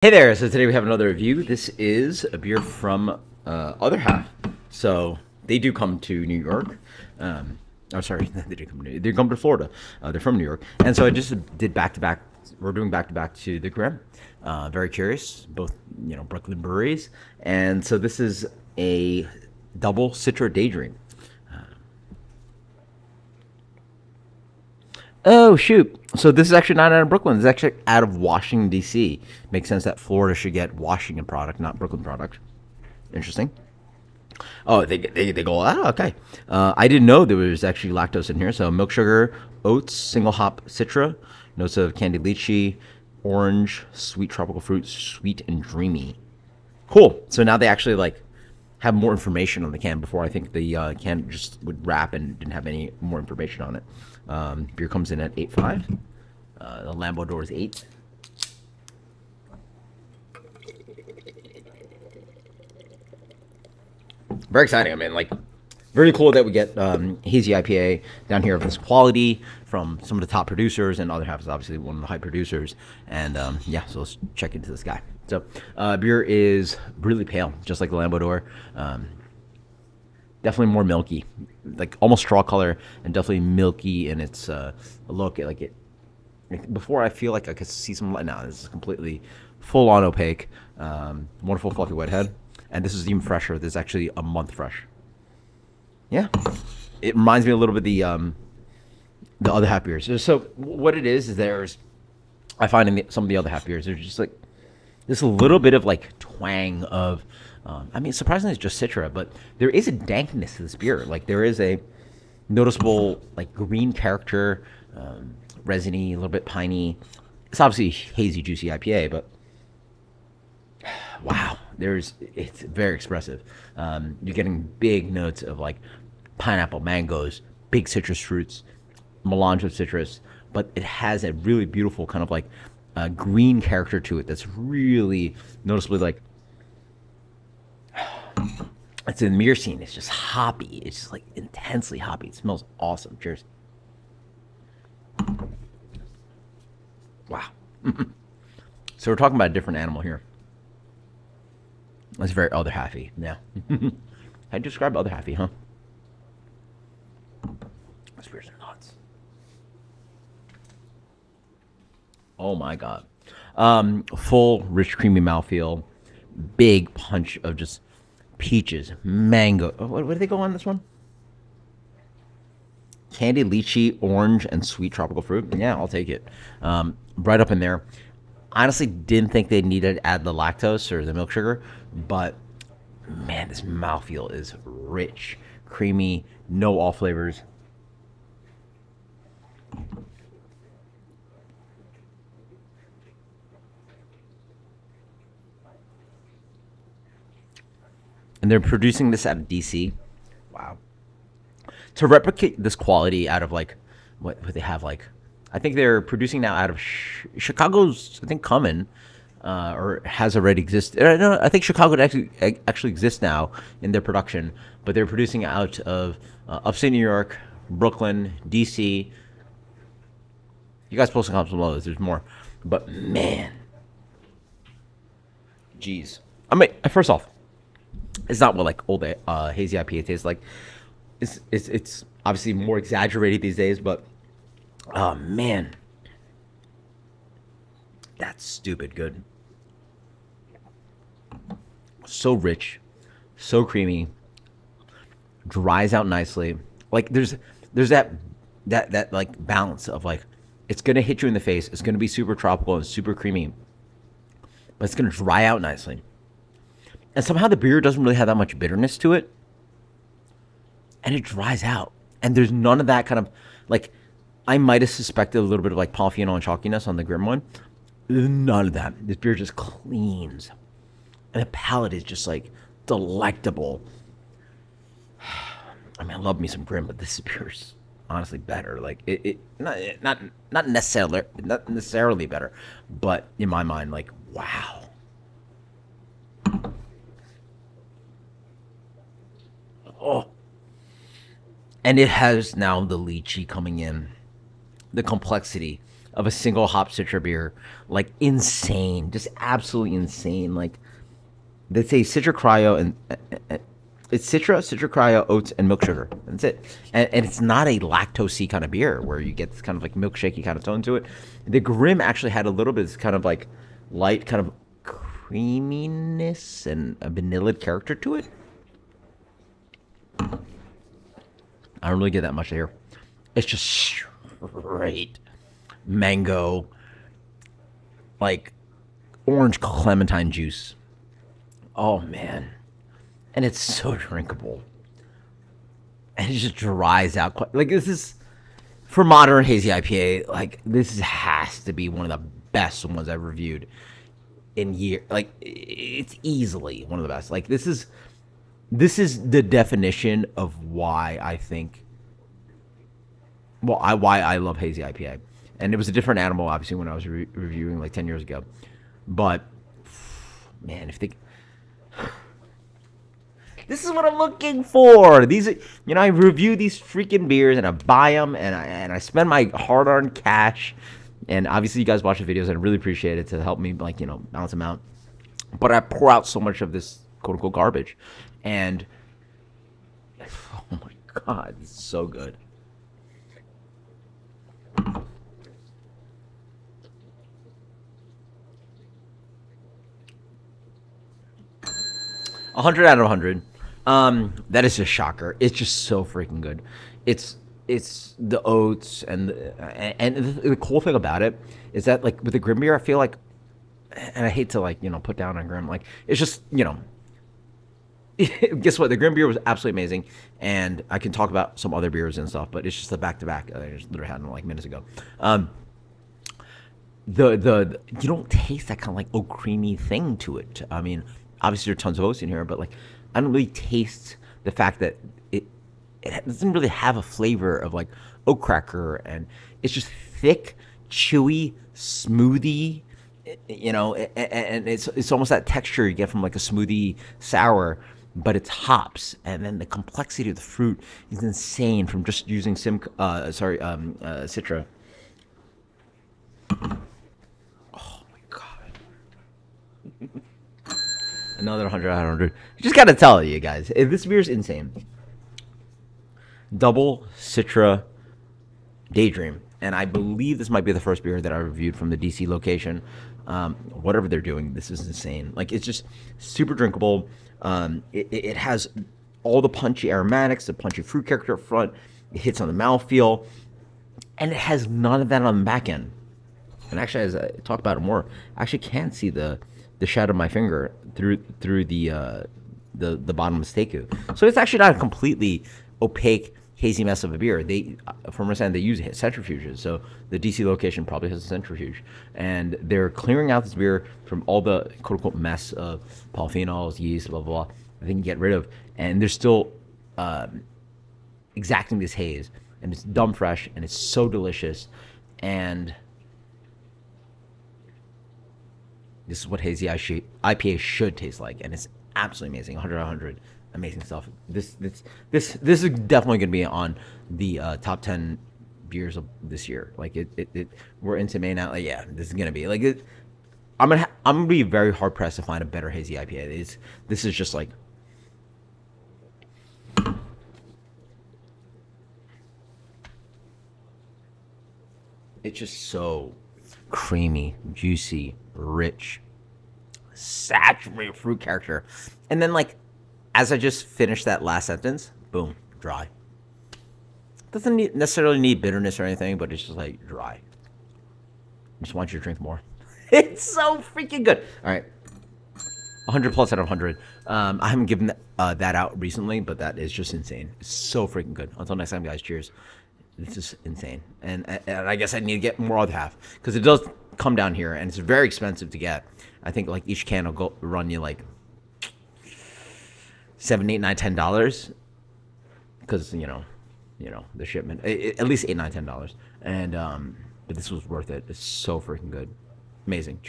Hey there, so today we have another review. This is a beer from Other Half. So they do come to New York. Oh, sorry, they come to Florida. They're from New York. And so I just did back-to-back, we're doing back-to-back to the Grimm. Very curious, both, Brooklyn breweries. And so this is a double Citra Daydream. Oh shoot! So this is actually not out of Brooklyn. This is actually out of Washington D.C. Makes sense that Florida should get Washington product, not Brooklyn product. Interesting. Oh, they go. Oh, okay. I didn't know there was actually lactose in here. So milk sugar, oats, single hop Citra, notes of candied lychee, orange, sweet tropical fruit, sweet and dreamy. Cool. So now they actually have more information on the can. Before, I think the can just would wrap and didn't have any more information on it. Beer comes in at 8.5. The Lambo door is 8. Very exciting. I mean, very cool that we get Hazy IPA down here of this quality from some of the top producers, and Other Half is obviously one of the high producers. And yeah, so let's check into this guy. So beer is really pale, just like the Lambo door. Definitely more milky, like almost straw color, and definitely milky in its look. Before, I feel like I could see some light. Now this is completely full on opaque. Wonderful fluffy wet head, and this is even fresher. This is actually a month fresh. Yeah, it reminds me a little bit of the Other Half beers. So what it is I find in some of the Other Half beers, there's just this a little bit of twang of. I mean, surprisingly, it's just Citra, but there is a dankness to this beer. There is a noticeable green character, resiny, a little bit piney. It's obviously hazy, juicy IPA, but wow, it's very expressive. You're getting big notes of pineapple, mangoes, big citrus fruits, melange of citrus, but it has a really beautiful kind of green character to it that's really noticeably it's in the myrcene. It's just hoppy. It's just intensely hoppy. It smells awesome. Cheers. Wow. So we're talking about a different animal here. It's very Other Halfy. Yeah. How do you describe Other Halfy, huh? This beer's nuts. Oh my god. Full, rich, creamy mouthfeel. Big punch of just peaches, mango. What do they go on this one? Candied lychee, orange, and sweet tropical fruit. Yeah, I'll take it. Right up in there. Honestly, didn't think they needed to add the lactose or the milk sugar, but man, this mouthfeel is rich, creamy, no all flavors. And they're producing this out of DC. Wow. To replicate this quality out of what they have I think they're producing now out of Chicago's, I think, coming or has already existed. No, I think Chicago actually exists now in their production, but they're producing out of upstate New York, Brooklyn, DC. You guys post some comments below. There's more, but man, geez. I mean, first off, it's not what old hazy IPA tastes like. It's obviously more exaggerated these days, but oh man, that's stupid good. So rich, so creamy, dries out nicely. There's that balance of it's gonna hit you in the face. It's gonna be super tropical and super creamy, but it's gonna dry out nicely. And somehow the beer doesn't really have that much bitterness to it. And it dries out. And there's none of that kind of, I might have suspected a little bit of polyphenol and chalkiness on the Grimm one. None of that. This beer just cleans. And the palate is just delectable. I mean, I love me some Grimm, but this beer's honestly better. Not necessarily better, but in my mind, wow. Oh, and it has now the lychee coming in, the complexity of a single hop Citra beer. Like insane, just absolutely insane. Like they say Citra Cryo and it's Citra Cryo, oats, and milk sugar. That's it. And it's not a lactose kind of beer where you get this kind of like milkshakey kind of tone to it. The Grim actually had a little bit of this kind of like light kind of creaminess and a vanilla character to it. I don't really get that much here. It's just straight mango, like orange clementine juice. Oh man. And it's so drinkable. And it just dries out quite, like this is for modern hazy IPA, like this has to be one of the best ones I've reviewed in year. Like it's easily one of the best. Like this is the definition of why I think why I love hazy IPA. And it was a different animal obviously when I was reviewing like 10 years ago. But man, if they this is what I'm looking for. These, you know, I review these freaking beers and I buy them and I spend my hard-earned cash. And obviously, you guys watch the videos and I really appreciate it to help me, like, you know, balance them out. But I pour out so much of this quote-unquote garbage, and oh my god, it's so good. A 100 out of 100. That is a shocker. It's just so freaking good. It's the oats and the cool thing about it is that like with the Grim beer, I feel like, and I hate to like, you know, put down on Grim, like it's just, you know, guess what? The Grim beer was absolutely amazing, and I can talk about some other beers and stuff, but it's just the back to back. I just literally had them like minutes ago. The you don't taste that kind of like oat creamy thing to it. I mean, obviously there's tons of oats in here, but like I don't really taste the fact that it doesn't really have a flavor of like oat cracker, and it's just thick, chewy, smoothie, you know, and it's almost that texture you get from like a smoothie sour, but it's hops, and then the complexity of the fruit is insane from just using Citra. Oh my god. Another 100 out of 100. I just gotta tell you guys, this beer is insane. Double Citra Daydream, and I believe this might be the first beer that I reviewed from the DC location. Whatever they're doing, this is insane. Like it's just super drinkable. It has all the punchy aromatics, the punchy fruit character up front. It hits on the mouthfeel, and it has none of that on the back end. And actually, as I talk about it more, I actually can't see the shadow of my finger through the bottom of the Steaku. So it's actually not a completely opaque, hazy mess of a beer. They, from my understanding, they use centrifuges. So the DC location probably has a centrifuge, and they're clearing out this beer from all the quote unquote mess of polyphenols, yeast, blah blah blah. They can get rid of, and they're still exacting this haze, and it's dumb fresh, and it's so delicious, and this is what hazy IPA should taste like, and it's absolutely amazing. 100 out of 100, amazing stuff. This is definitely going to be on the top 10 beers of this year. Like we're into May now. Like yeah, this is going to be like it. I'm gonna be very hard pressed to find a better hazy IPA. This is just like. It's just so creamy, juicy, rich, saturated fruit character. And then like, as I just finished that last sentence, boom, dry. Doesn't necessarily need bitterness or anything, but it's just like dry. I just want you to drink more. It's so freaking good. All right. 100 plus out of 100. I haven't given that out recently, but that is just insane. It's so freaking good. Until next time, guys, cheers. It's just insane. And I guess I need to get more of half, because it does come down here, and it's very expensive to get. I think like each can will run you like $7, $8, $9, $10, because you know the shipment, at least $8, $9, $10. And but this was worth it. It's so freaking good, amazing.